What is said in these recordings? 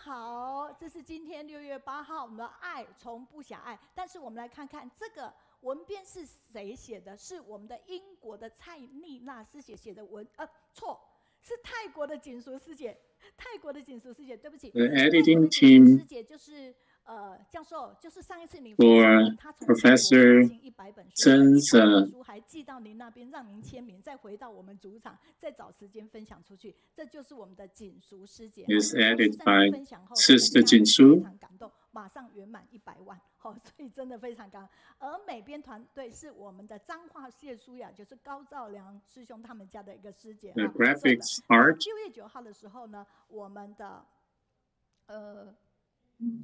好，这是今天6月8号，我们的爱从不狭隘。但是我们来看看这个文编是谁写的？是我们的英国的蔡丽娜师姐写的文，错，是泰国的锦淑师姐。泰国的锦淑师姐，对不起。The editing team 师姐就是教授，就是上一次你 for Professor Zhen's 书还寄到您那边，让您签名，再回到我们主场，再找时间分享出去。这就是我们的锦淑师姐。is edited by Sister Jinsu. 非常感动，马上圆满100万，所以真的非常感动。而美编团队是我们的彰化谢淑雅，就是高兆良师兄他们家的一个师姐。The graphics art. 6月9号的时候呢，我们的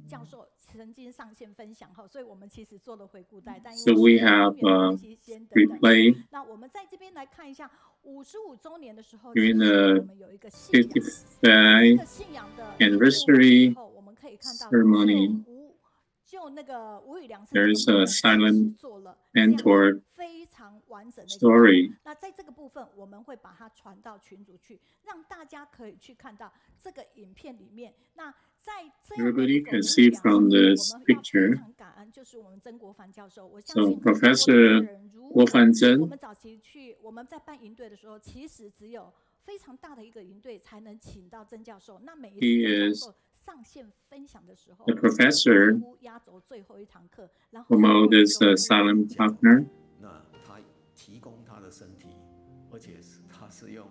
教授曾经上线分享后，所以我们其实做了回顾带，但因为 So we have replay 那我们在这边来看一下55周年的时候， during 我 the 们有一个 55th 信仰的 anniversary 我们可以看到 ceremony. 就那个无语良师 There is a silent 做了 mentor 非常完整的 story. 那在这个部分，我们会把它传到群组去，让大家可以去看到这个影片里面。那在这样的 Everybody can see from this picture. 非常感恩，就是我们曾国藩教授。我相 So 信 Professor 郭凡珍， 我们早期去我们在办营队的时候，其实只有非常大的一个营队才能请到曾教授。那每一次曾教授上线分享的时候， the professor 压轴最后一堂课，然后 promote this silent partner. 那他提供他的身体，而且他是用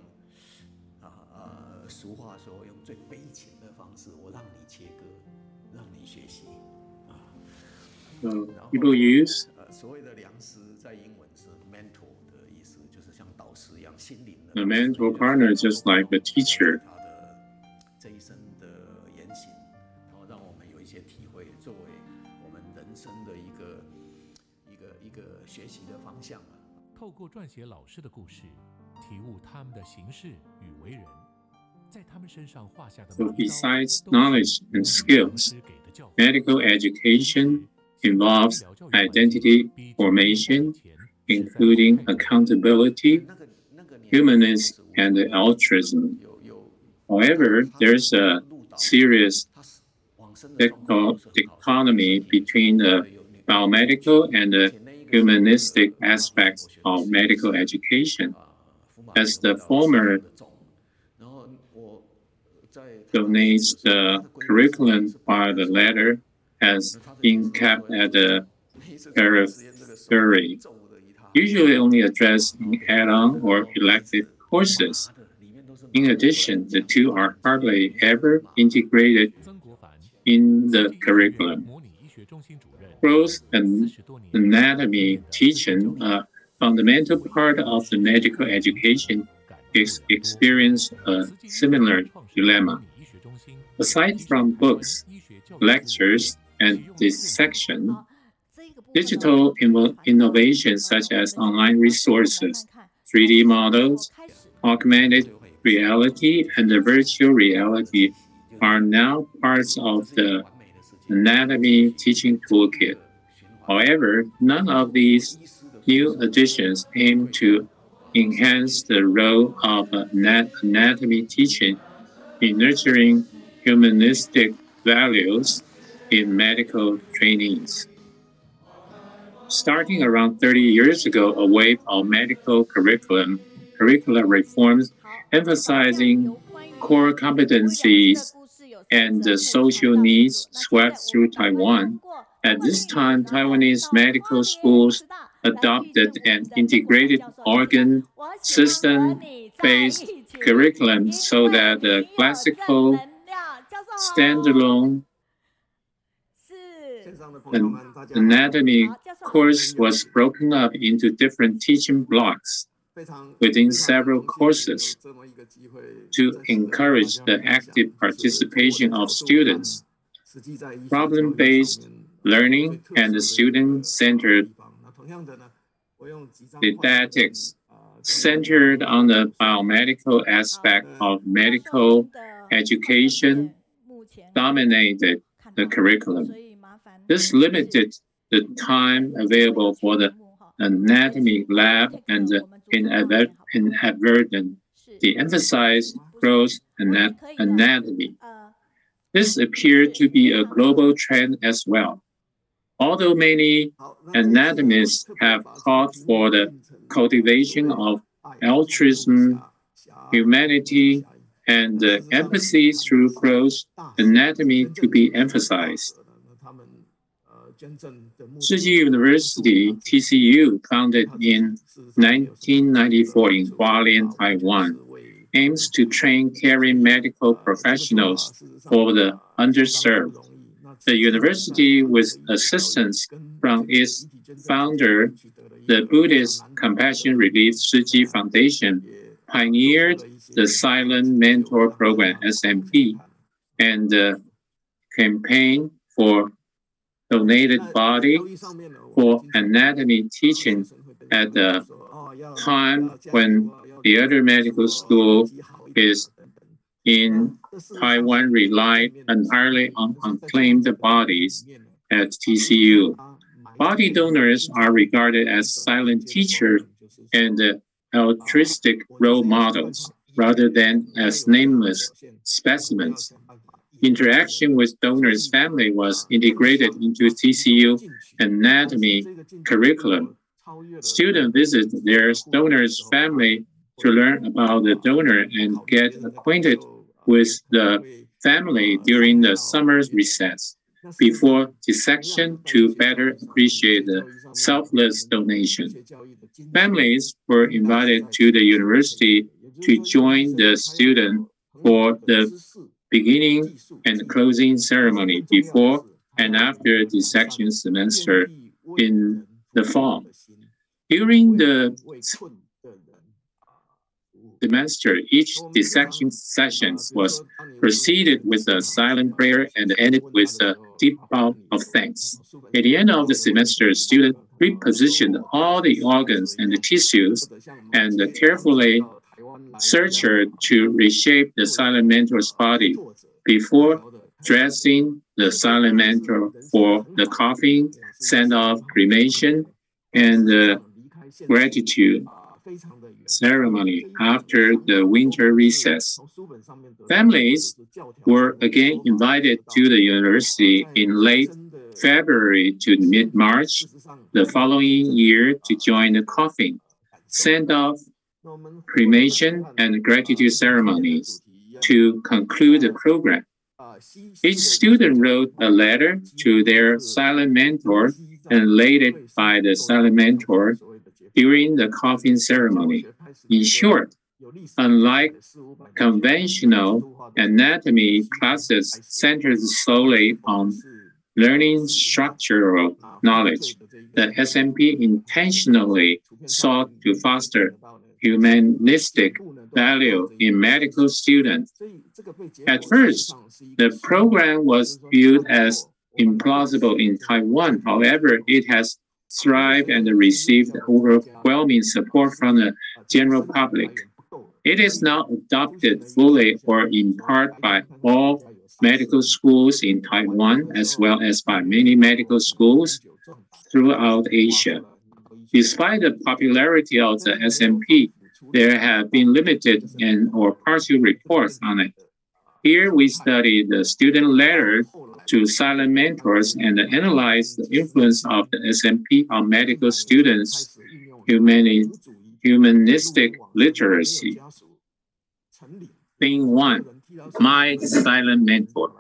俗话说用最悲情的方式，我让你切割，让你学习So people use 所谓的良师在英文是 mentor 的意思，就是像导师一样，心灵的 a mentor partner, just like a teacher. 他的这一生的言行，然后让我们有一些体会，作为我们人生的一个学习的方向啊。透过撰写老师的故事，体悟他们的行事与为人，在他们身上画下的 So besides knowledge and skills, medical education involves identity formation, including accountability, humanism, and altruism. However, there's a serious dichotomy between the biomedical and the humanistic aspects of medical education. As the former donates the curriculum, while the latter has been kept at the periphery, usually only addressed in add-on or elective courses. In addition, the two are hardly ever integrated in the curriculum. Growth and anatomy teaching, a fundamental part of the medical education, experience a similar dilemma. Aside from books, lectures, and dissection, digital innovations such as online resources, 3D models, augmented reality, and virtual reality are now parts of the anatomy teaching toolkit. However, none of these new additions aim to enhance the role of anatomy teaching in nurturing humanistic values in medical trainees. Starting around 30 years ago, a wave of medical curricular reforms emphasizing core competencies and the social needs swept through Taiwan. At this time, Taiwanese medical schools adopted an integrated organ system-based curriculum so that the classical standalone anatomy course was broken up into different teaching blocks within several courses to encourage the active participation of students. Problem-based learning and student-centered didactics centered on the biomedical aspect of medical education dominated the curriculum. This limited the time available for the anatomy lab and inadvertently emphasized gross anatomy. This appeared to be a global trend as well. Although many anatomists have called for the cultivation of altruism, humanity, and empathy through gross anatomy to be emphasized. Tsinghua University, TCU, founded in 1994 in Hualien, Taiwan, aims to train caring medical professionals for the underserved. The university, with assistance from its founder, the Buddhist Compassion Relief Tzu Chi Foundation, pioneered the Silent Mentor Program, SMP, and the campaign for donated body for anatomy teaching at the time when the other medical school is in Taiwan relied entirely on unclaimed bodies at TCU. Body donors are regarded as silent teachers and altruistic role models rather than as nameless specimens. Interaction with donors' family was integrated into TCU anatomy curriculum. Students visit their donor's family to learn about the donor and get acquainted with the family during the summer recess before dissection to better appreciate the selfless donation. Families were invited to the university to join the student for the beginning and closing ceremony before and after dissection semester in the fall. During the semester, each dissection session was preceded with a silent prayer and ended with a deep bow of thanks. At the end of the semester, students repositioned all the organs and the tissues and carefully searched to reshape the silent mentor's body before dressing the silent mentor for the coffin, send-off, cremation, and the gratitude ceremony after the winter recess. Families were again invited to the university in late February to mid-March the following year to join the coffin, send-off, cremation, and gratitude ceremonies to conclude the program. Each student wrote a letter to their silent mentor and laid it by the silent mentor during the coffin ceremony. In short, unlike conventional anatomy classes centered solely on learning structural knowledge, the SMP intentionally sought to foster humanistic value in medical students. At first, the program was viewed as implausible in Taiwan. However, it has thrived and received overwhelming support from the general public. It is now adopted fully or in part by all medical schools in Taiwan, as well as by many medical schools throughout Asia. Despite the popularity of the SMP, there have been limited and or partial reports on it. Here we study the student letter to silent mentors and analyze the influence of the SMP on medical students' humanistic literacy. Theme 1, My Silent Mentor.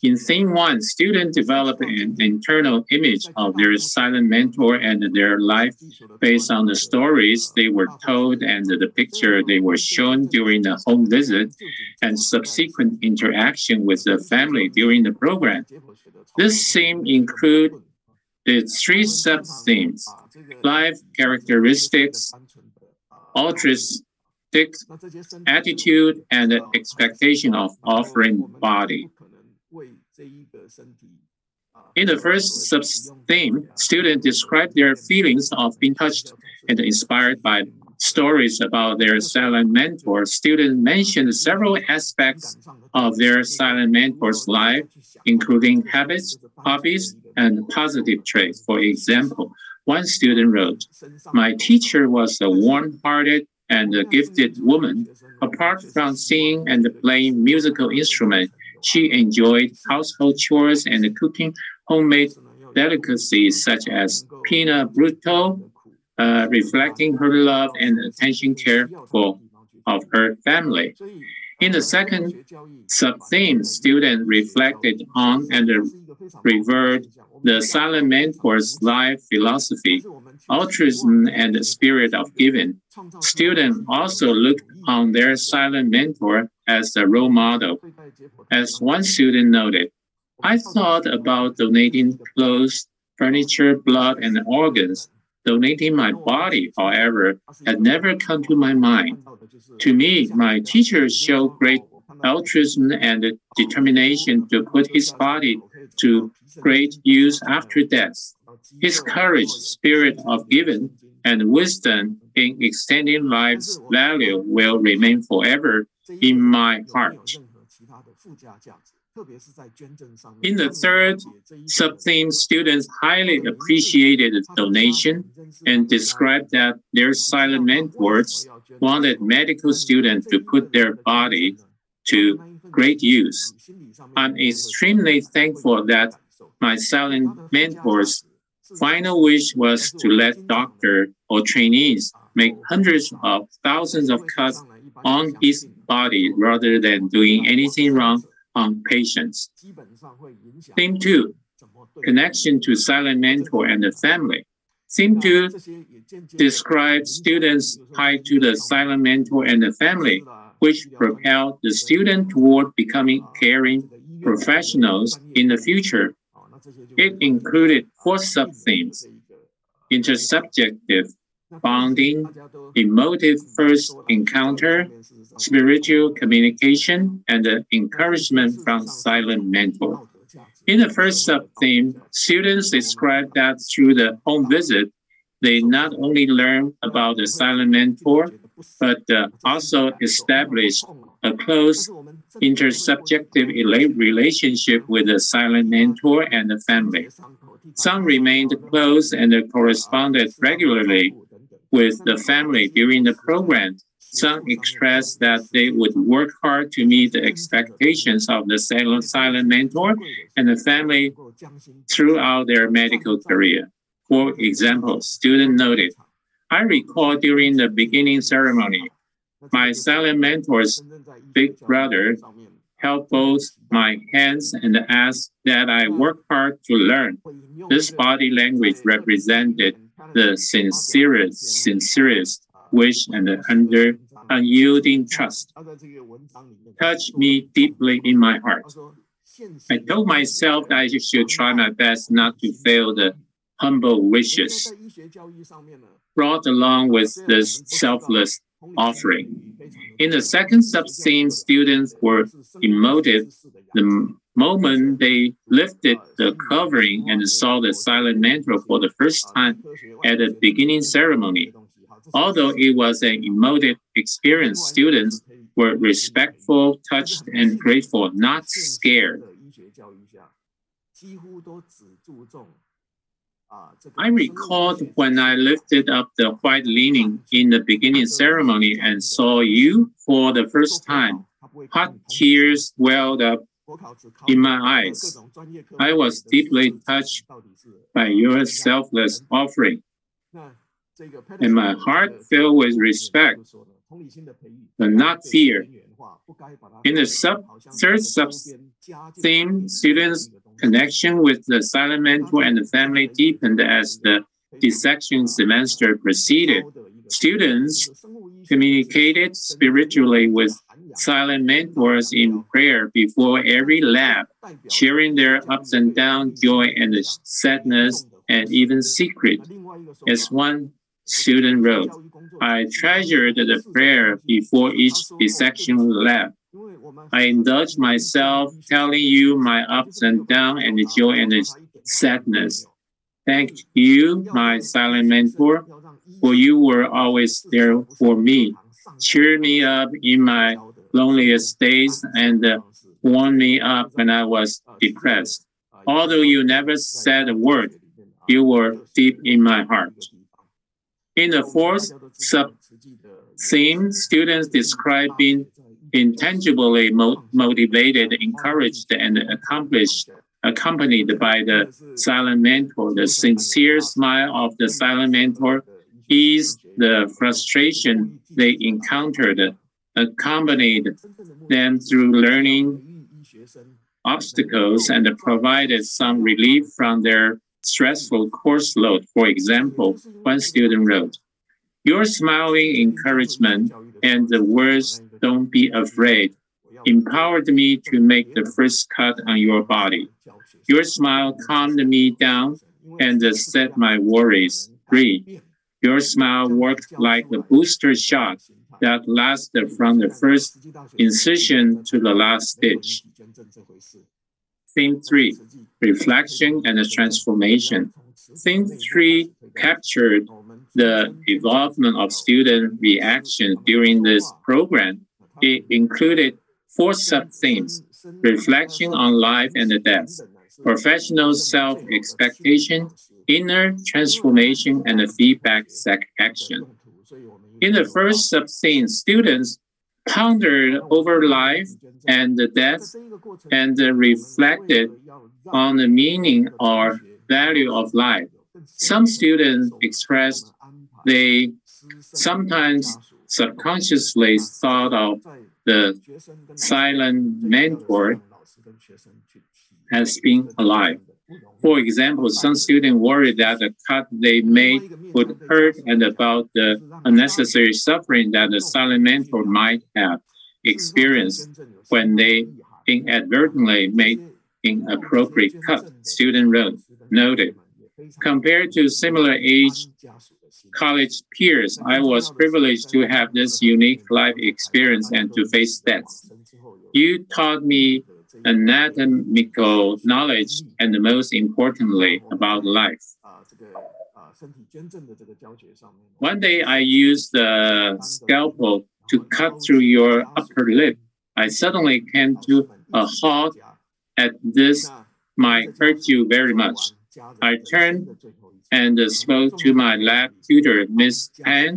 In Theme 1, students develop an internal image of their silent mentor and their life based on the stories they were told and the picture they were shown during the home visit and subsequent interaction with the family during the program. This theme includes the 3 sub-themes: life characteristics, altruistic attitude, and the expectation of offering body. In the first sub-theme, students describe their feelings of being touched and inspired by stories about their silent mentor. Students mentioned several aspects of their silent mentor's life, including habits, hobbies, and positive traits. For example, one student wrote, "My teacher was a warm-hearted and a gifted woman. Apart from singing and playing musical instruments, She enjoyed household chores and cooking homemade delicacies such as peanut brittle, reflecting her love and attention careful of her family. In the second sub-theme, students reflected on and revered the silent mentor's life philosophy, altruism, and the spirit of giving. Students also looked on their silent mentor as a role model. As one student noted, I thought about donating clothes, furniture, blood, and organs. Donating my body, however, had never come to my mind. To me, my teacher showed great altruism and determination to put his body to great use after death. His courage, spirit of giving, and wisdom in extending life's value will remain forever in my heart. In the third sub-theme, students highly appreciated the donation and described that their silent mentors wanted medical students to put their body to great use. I'm extremely thankful that my silent mentor's final wish was to let doctors or trainees make hundreds of thousands of cuts on his body rather than doing anything wrong on patients. Theme 2, connection to silent mentor and the family. Theme 2 describes students tied to the silent mentor and the family, which propelled the student toward becoming caring professionals in the future. It included 4 sub-themes: intersubjective, bonding, emotive first encounter, spiritual communication, and the encouragement from silent mentor. In the first sub-theme, students described that through the home visit, they not only learned about the silent mentor, but also established a close intersubjective relationship with the silent mentor and the family. Some remained close and corresponded regularly with the family during the program. Some expressed that they would work hard to meet the expectations of the silent mentor and the family throughout their medical career. For example, student noted, I recall during the beginning ceremony, my silent mentor's big brother held both my hands and asked that I work hard to learn. This body language represented the sincerest wish and unyielding trust. Touched me deeply in my heart. I told myself that I should try my best not to fail the humble wishes brought along with this selfless offering. In the second sub-theme, students were emotive the moment they lifted the covering and saw the silent mentor for the first time at the beginning ceremony. Although it was an emotive experience, students were respectful, touched, and grateful, not scared. I recalled when I lifted up the white linen in the beginning ceremony and saw you for the first time. Hot tears welled up in my eyes. I was deeply touched by your selfless offering, and my heart filled with respect, but not fear. In the third sub-theme, students' connection with the silent mentor and the family deepened as the dissection semester proceeded. Students communicated spiritually with silent mentors in prayer before every lab, sharing their ups and downs, joy and sadness, and even secret. As one student wrote, I treasured the prayer before each dissection lab. I indulged myself telling you my ups and downs and the joy and the sadness. Thank you, my silent mentor, for you were always there for me, cheered me up in my loneliest days, and warmed me up when I was depressed. Although you never said a word, you were deep in my heart. In the fourth sub-theme, students described being intangibly motivated, encouraged, and accompanied by the silent mentor. The sincere smile of the silent mentor eased the frustration they encountered, accompanied them through learning obstacles, and provided some relief from their stressful course load. For example, one student wrote, "Your smiling encouragement and the words, 'Don't be afraid,' empowered me to make the first cut on your body. Your smile calmed me down and set my worries free. Your smile worked like a booster shot that lasted from the first incision to the last stitch." Theme 3, Reflection and Transformation. Theme 3 captured the development of student reactions during this program. It included 4 sub-themes: reflection on life and death, professional self-expectation, inner transformation, and feedback action. In the first sub-theme, students pondered over life and death and reflected on the meaning or value of life. Some students expressed they sometimes subconsciously thought of the silent mentor as being alive. For example, some students worried that the cut they made would hurt and about the unnecessary suffering that the silent mentor might have experienced when they inadvertently made inappropriate cut. Student noted, "Compared to similar age college peers, I was privileged to have this unique life experience and to face death. You taught me anatomical knowledge and most importantly about life." One day I used the scalpel to cut through your upper lip. I suddenly came to a halt at this might hurt you very much. I turned and spoke to my lab tutor, Miss Pan.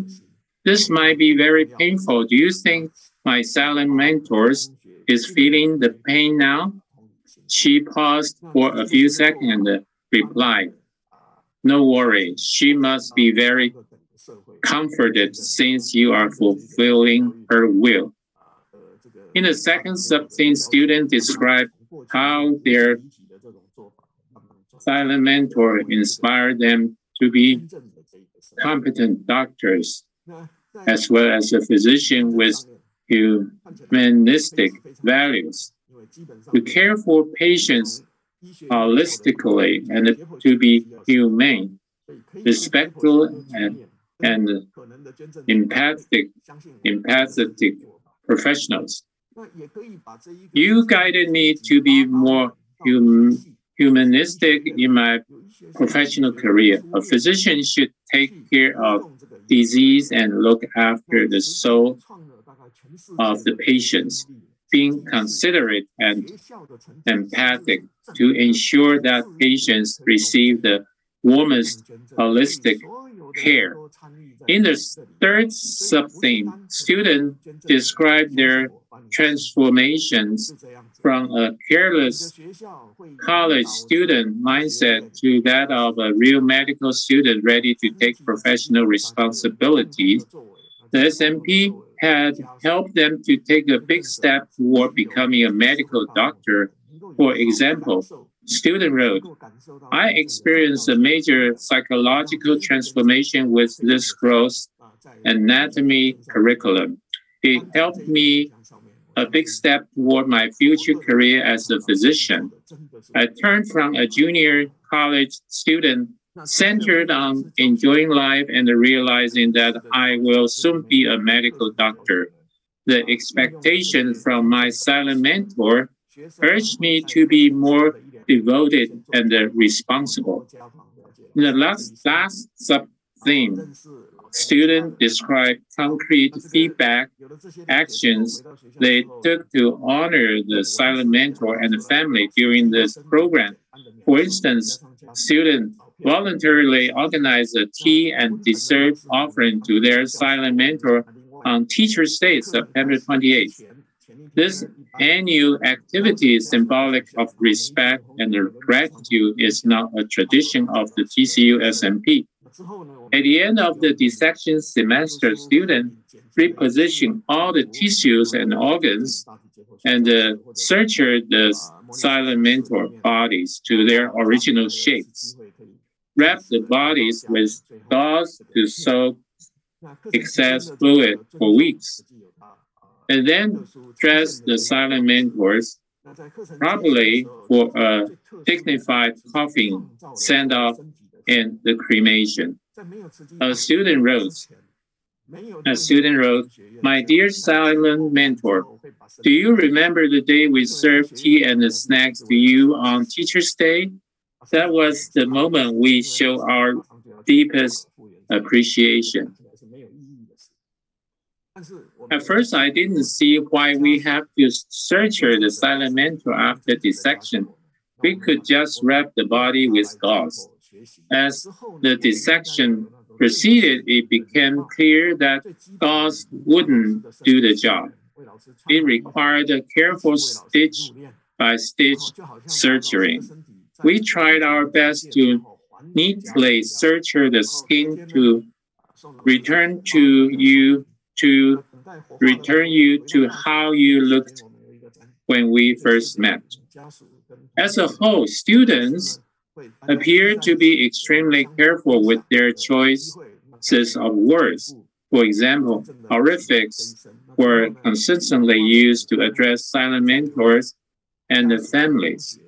"This might be very painful. Do you think my silent mentor is feeling the pain now?" She paused for a few seconds and replied, "No worry. She must be very comforted since you are fulfilling her will." In the second sub-theme, students described how their silent mentor inspired them to be competent doctors, as well as a physician with humanistic values, to care for patients holistically and to be humane, respectful, and empathetic professionals. You guided me to be more humanistic in my professional career. A physician should take care of disease and look after the soul of the patients, being considerate and empathic to ensure that patients receive the warmest holistic care. In the third sub-theme, students describe their transformations from a careless college student mindset to that of a real medical student ready to take professional responsibilities. The SMP had helped them to take a big step toward becoming a medical doctor. For example, student wrote, "I experienced a major psychological transformation with this gross anatomy curriculum. It helped me a big step toward my future career as a physician. I turned from a junior college student centered on enjoying life and realizing that I will soon be a medical doctor. The expectation from my silent mentor urged me to be more devoted and responsible." In the last sub-theme, students describe concrete feedback actions they took to honor the silent mentor and the family during this program. For instance, students voluntarily organized a tea and dessert offering to their silent mentor on Teacher's Day, September 28th. This annual activity is symbolic of respect and gratitude is now a tradition of the TCU SMP. At the end of the dissection semester, students reposition all the tissues and organs and suture the silent mentor bodies to their original shapes. Wrap the bodies with gauze to soak excess fluid for weeks, and then dress the silent mentors properly for a dignified coffin, send-off, and the cremation. A student wrote, "My dear silent mentor, do you remember the day we served tea and snacks to you on Teacher's Day? That was the moment we show our deepest appreciation." At first, I didn't see why we have to suture the silent mentor after dissection. We could just wrap the body with gauze. As the dissection proceeded, it became clear that gauze wouldn't do the job. It required a careful stitch-by-stitch suturing. We tried our best to neatly suture the skin to return you to how you looked when we first met. As a whole, students appear to be extremely careful with their choices of words. For example, honorifics were consistently used to address silent mentors and the families.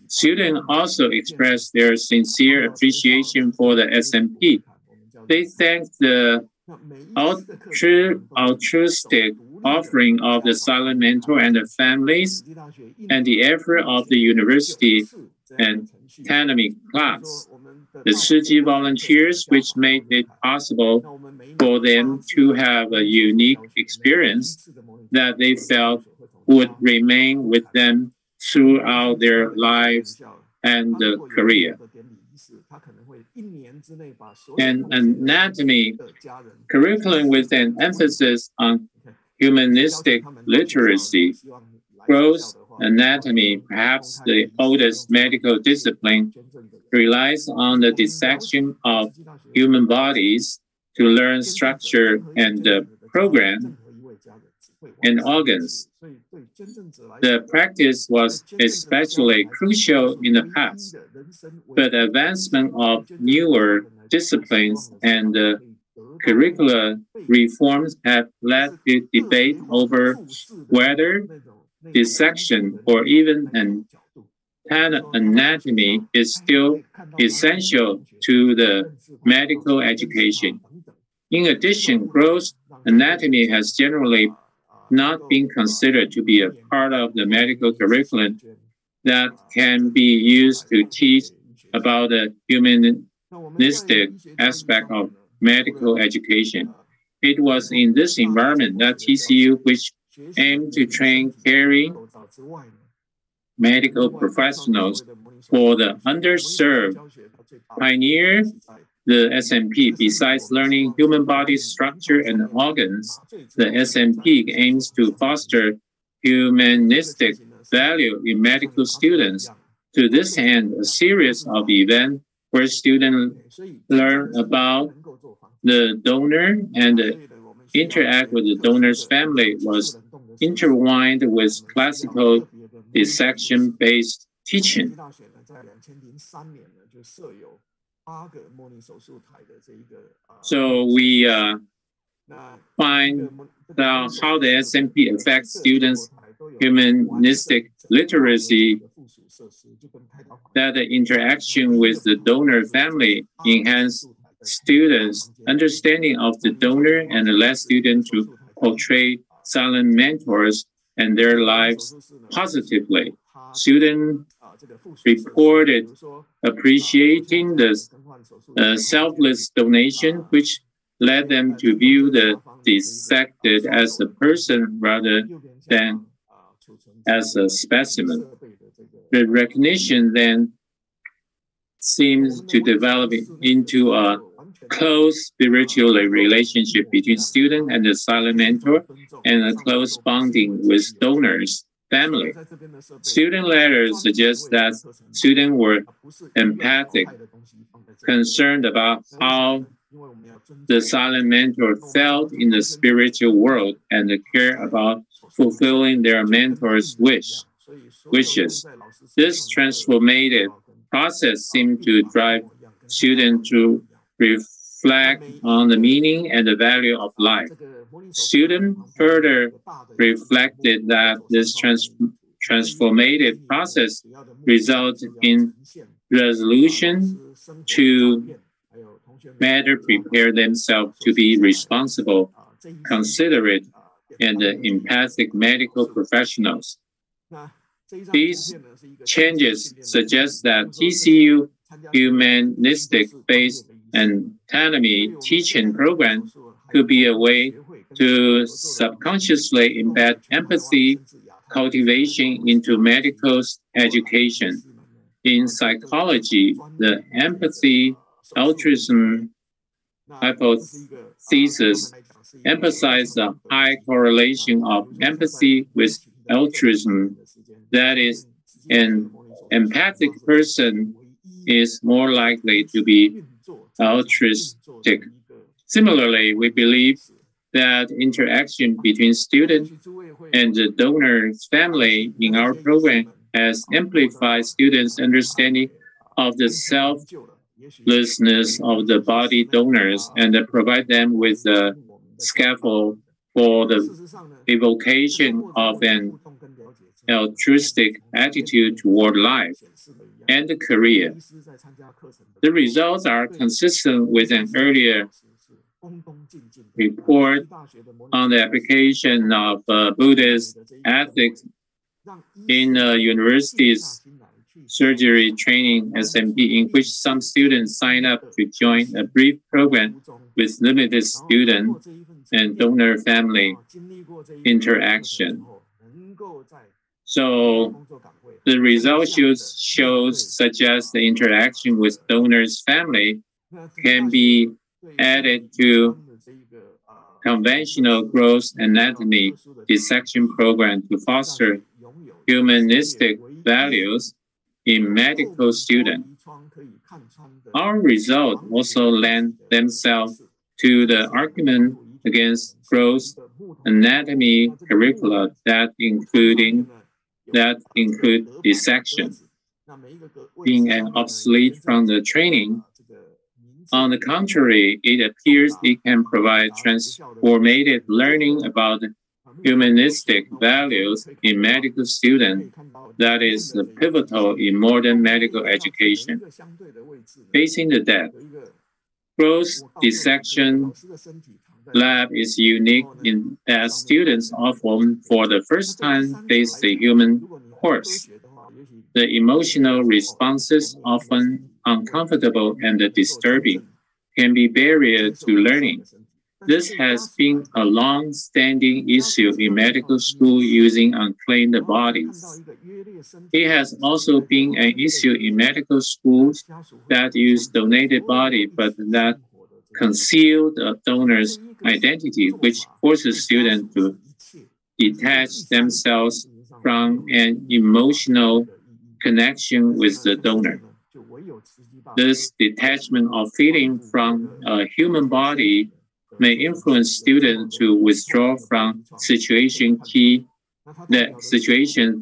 Students also expressed their sincere appreciation for the SMP. They thanked the altruistic offering of the silent mentor and the families and the effort of the university and academic class, the Shiji volunteers, which made it possible for them to have a unique experience that they felt would remain with them throughout their lives and career. An anatomy curriculum with an emphasis on humanistic literacy. Gross anatomy, perhaps the oldest medical discipline, relies on the dissection of human bodies to learn structure and program and organs. The practice was especially crucial in the past, but the advancement of newer disciplines and curricular reforms have led to debate over whether dissection or even an anatomy is still essential to the medical education. In addition, gross anatomy has generally not been considered to be a part of the medical curriculum that can be used to teach about the humanistic aspect of medical education. It was in this environment that TCU, which aimed to train caring medical professionals for the underserved, pioneered the SMP. Besides learning human body structure and organs, the SMP aims to foster humanistic value in medical students. To this end, a series of events where students learn about the donor and interact with the donor's family was intertwined with classical dissection-based teaching. So we find out how the SMP affects students' humanistic literacy, that the interaction with the donor family enhance students' understanding of the donor and allow students to portray silent mentors and their lives positively. Students reported appreciating the selfless donation, which led them to view the dissected as a person rather than as a specimen. The recognition then seems to develop into a close spiritual relationship between student and the silent mentor, and a close bonding with donors' family. Student letters suggest that students were empathic, concerned about how the silent mentor felt in the spiritual world, and care about fulfilling their mentor's wishes. This transformative process seemed to drive students to reflect on the meaning and the value of life. Students further reflected that this transformative process resulted in resolution to better prepare themselves to be responsible, considerate, and empathic medical professionals. These changes suggest that TCU humanistic-based anatomy teaching program could be a way to subconsciously embed empathy cultivation into medical education. In psychology, the empathy altruism hypothesis emphasizes the high correlation of empathy with altruism. That is, an empathic person is more likely to be altruistic. Similarly, we believe that interaction between student and the donor's family in our program has amplified students' understanding of the selflessness of the body donors and provide them with a scaffold for the evocation of an altruistic attitude toward life and career. The results are consistent with an earlier report on the application of Buddhist ethics in university's surgery training SMP, in which some students sign up to join a brief program with limited student and donor family interaction. So the results shows suggest the interaction with donor's family can be added to conventional gross anatomy dissection program to foster humanistic values in medical students. Our results also lend themselves to the argument against gross anatomy curricula that include dissection being an obsolete from the training. On the contrary, it appears it can provide transformative learning about humanistic values in medical students that is pivotal in modern medical education. Facing the death, gross dissection lab is unique in that students often for the first time face the human corpse. The emotional responses, often uncomfortable and disturbing, can be barrier to learning. This has been a long-standing issue in medical school using unclaimed bodies. It has also been an issue in medical schools that use donated body but that conceal the donor's identity, which forces students to detach themselves from an emotional connection with the donor. This detachment of feeling from a human body may influence students to withdraw from situations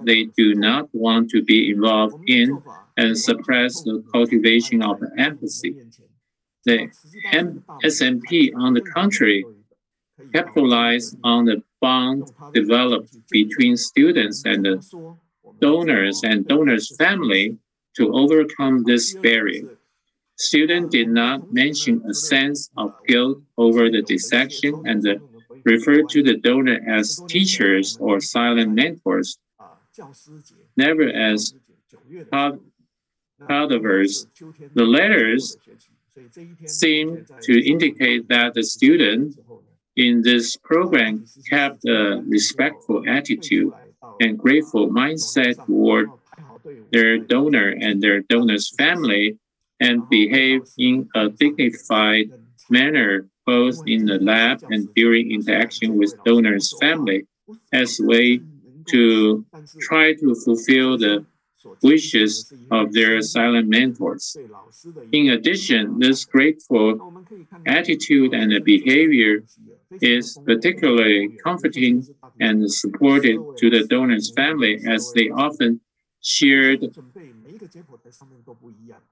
they do not want to be involved in and suppress the cultivation of empathy. The SMP, on the contrary, capitalized on the bond developed between students and the donors and donors' family to overcome this barrier. Students did not mention a sense of guilt over the dissection and referred to the donor as teachers or silent mentors, never as cadavers. The letters seem to indicate that the student in this program kept a respectful attitude and grateful mindset toward their donor and their donor's family and behaved in a dignified manner both in the lab and during interaction with donors' family as a way to try to fulfill the wishes of their silent mentors. In addition, this grateful attitude and behavior is particularly comforting and supportive to the donor's family as they often shared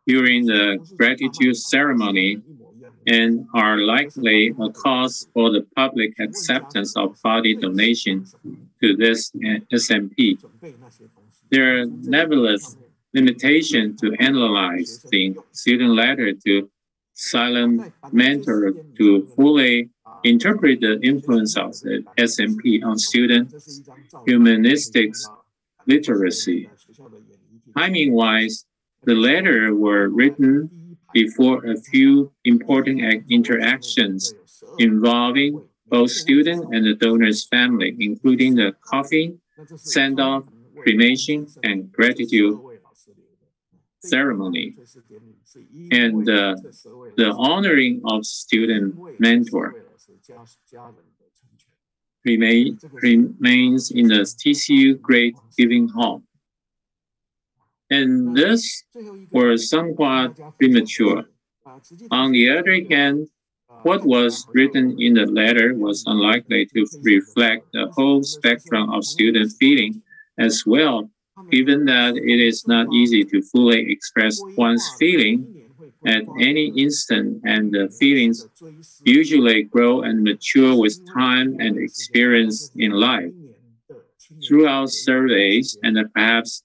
during the gratitude ceremony and are likely a cause for the public acceptance of body donation to this SMP. There are nevertheless limitations to analyze the student letter to silent mentor to fully interpret the influence of the SMP on student humanistics literacy. Timing-wise, the letter were written before a few important interactions involving both student and the donor's family, including the coffee, send-off, cremation, and gratitude ceremony, and the honoring of student mentor remains in the TCU Great Giving Hall. And this was somewhat premature. On the other hand, what was written in the letter was unlikely to reflect the whole spectrum of student feeling as well, given that it is not easy to fully express one's feeling at any instant, and the feelings usually grow and mature with time and experience in life. Throughout surveys and perhaps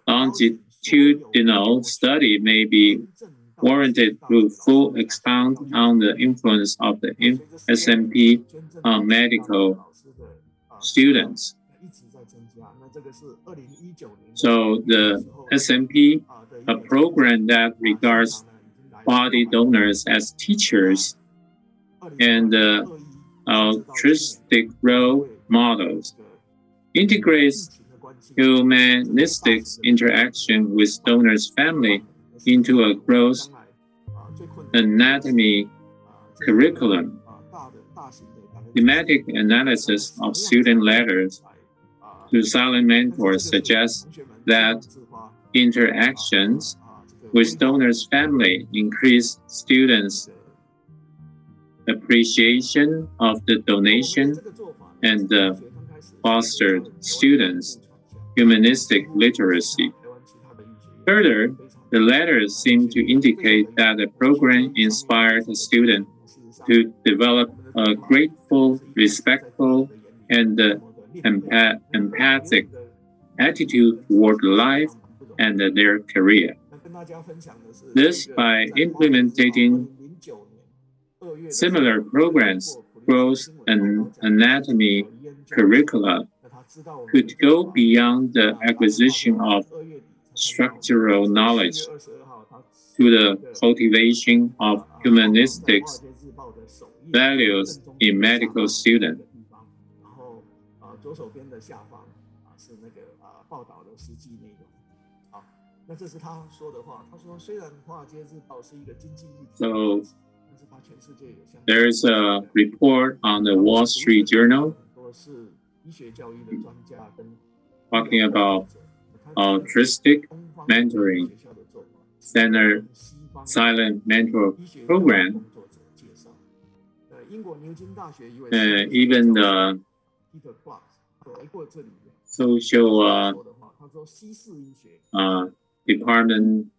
longitudinal study may be warranted to full expound on the influence of the SMP on medical students. So the SMP, a program that regards body donors as teachers and altruistic role models, integrates humanistic interaction with donors' family into a gross anatomy curriculum. Thematic analysis of student letters to silent mentors suggests that interactions with donors' family increase students' appreciation of the donation and fostered students' humanistic literacy. Further, the letters seem to indicate that the program inspired the student to develop a grateful, respectful, and empathic attitude toward life and their career. This by implementing similar programs, growth and anatomy curricula could go beyond the acquisition of structural knowledge to the cultivation of humanistic values in medical students. So there's a report on the Wall Street Journal talking about altruistic mentoring center silent mentor program. Even the social department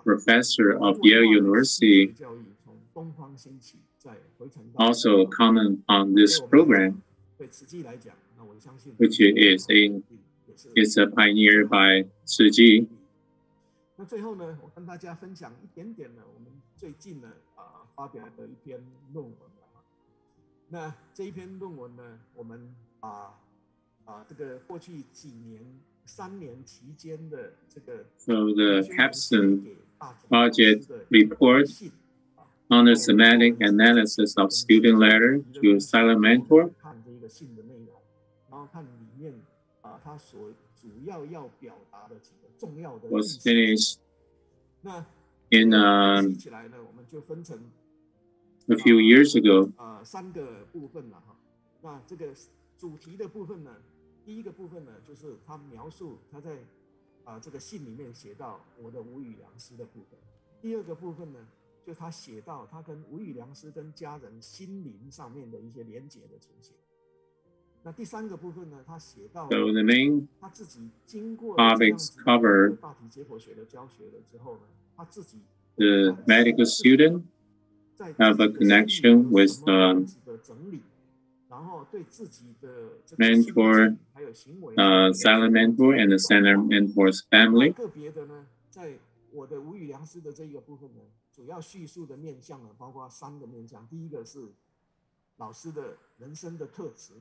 professor of Yale University also comment on this program, which is a pioneer by Tzu Chi. 那最后呢，我跟大家分享一点点呢，我们最近呢发表的一篇论文了。那这一篇论文呢，我们这个过去几年3年期间的这个 So the capstone project report on the semantic analysis of student letter to silent mentor. 看这个信的内容，然后看里面它所主要表达的几个重要的 was finished In a few years ago, 3个部分了哈。那这个主题的部分呢，第一个部分呢，就是他描述他在这个信里面写到我的无语良师的部分。第二个部分呢，就他写到他跟无语良师跟家人心灵上面的一些连结的情形。那第三个部分呢，他写到 so the main 他自己经过 topics cover 大体解剖学的教学了之后呢，他自己 the medical student have a connection with the mentor, silent mentor, and the silent mentor's family. 个别的呢，在我的无语良师的这一个部分呢，主要叙述的面向呢，包括3个面向。第一个是老师的人生的特质，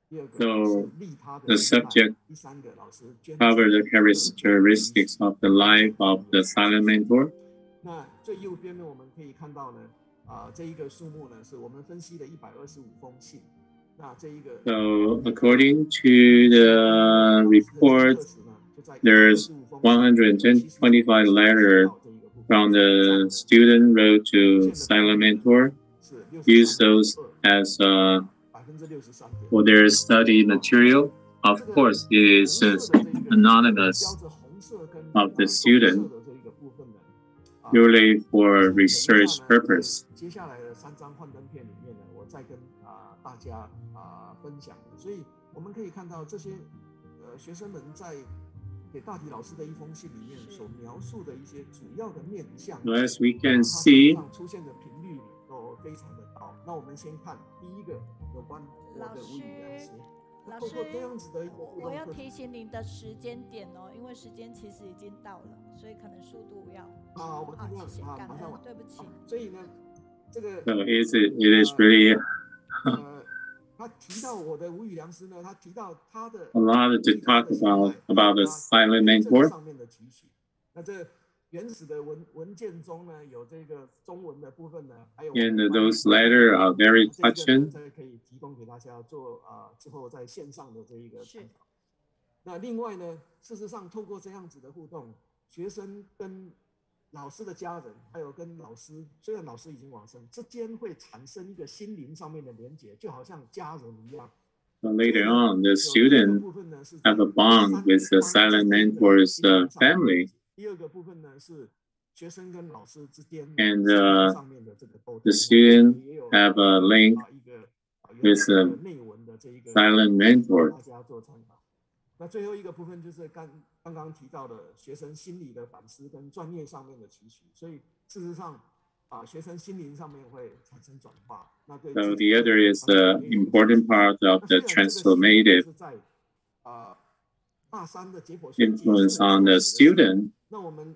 第二个是利他的 the subject 第三个老师 cover the characteristics of the life of the silent mentor. 那最右边呢，我们可以看到呢，这一个数目呢，是我们分析的125封信。那这一个 So according to the report, there's 125 letters from the student wrote to silent mentor. Use those as for their study material. Of course, it is anonymous of the student, purely for research purpose. 接下来的3张幻灯片里面呢，我再跟大家分享。所以我们可以看到这些学生们在给大体老师的一封信里面所描述的一些主要的面向， As we can see, 出现的频率都非常的高。那我们先看第一个有关我的无语良师。老师，我要提醒您的时间点哦，因为时间其实已经到了，所以可能速度要谢谢，感恩，对不起。所以呢，这个 so it is really 他提到我的无语良师呢，他提到他的 a lot to talk about the silent mentor. 上面的提取。那这原始的文件中呢，有这个中文的部分呢，还有 And those letters are very touching. 可以提供给大家做之后在线上的这一个参考。那另外呢，事实上透过这样子的互动，学生跟老师的家人，还有跟老师，虽然老师已经往生，之间会产生一个心灵上面的连结，就好像家人一样。So later on, the student have a bond with the silent mentor's family. 第二个部分呢是学生跟老师之间 And the student have a link with the silent mentor. 大家做参考。那最后一个部分就是刚刚提到的学生心理的反思跟专业上面的期许，所以事实上学生心灵上面会产生转化。那对 So the other is the important part of the transformative 大三的解剖学 influence on the student. 那我们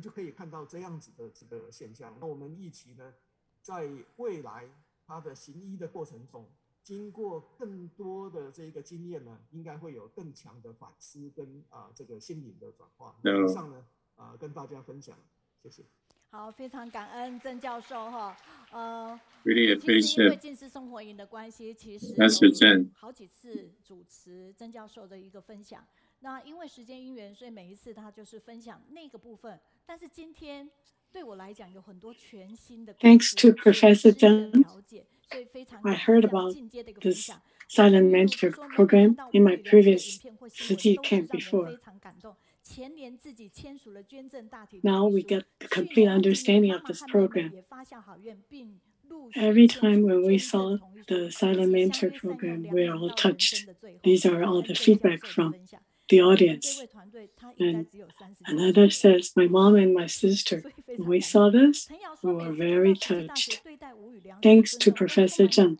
就可以看到这样子的这个现象。那我们预期呢，在未来他的行医的过程中，经过更多的这个经验呢，应该会有更强的反思跟这个心灵的转化。以上呢跟大家分享，谢谢。好，非常感恩曾教授哈。Really 因为近视生活营的关系，其实好几次主持曾教授的一个分享。那因为时间因缘，所以每一次他就是分享那个部分。但是今天对我来讲有很多全新的 Thanks to Professor Zhang, I heard about this silent mentor program in my previous 实际 camp before. Now we get the complete understanding of this program. Every time when we saw the silent mentor program, we are all touched. These are all the feedback from the audience. And another says, my mom and my sister, when we saw this, we were very touched. Thanks to Professor Zhang.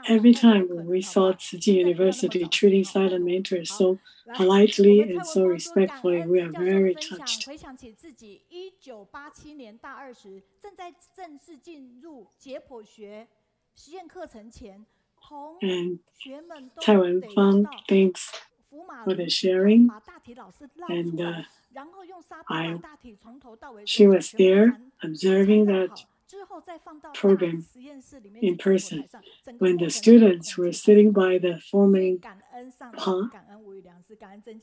Every time when we saw Tzu University treating silent mentors so politely and so respectfully, we are very touched. And Cai Wenfang, thanks for the sharing. And she was there observing that program in person when the students were sitting by the forming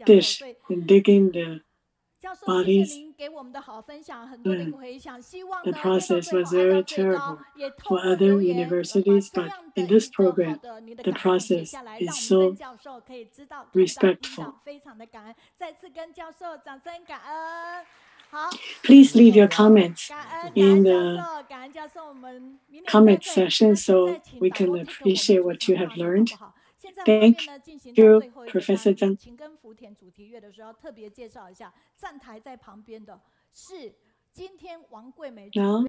dish and digging the bodies. The process was very terrible for other universities, but in this program, the process is so respectful. Please leave your comments in the comment section so we can appreciate what you have learned. Thank you, Professor Zhang. Now,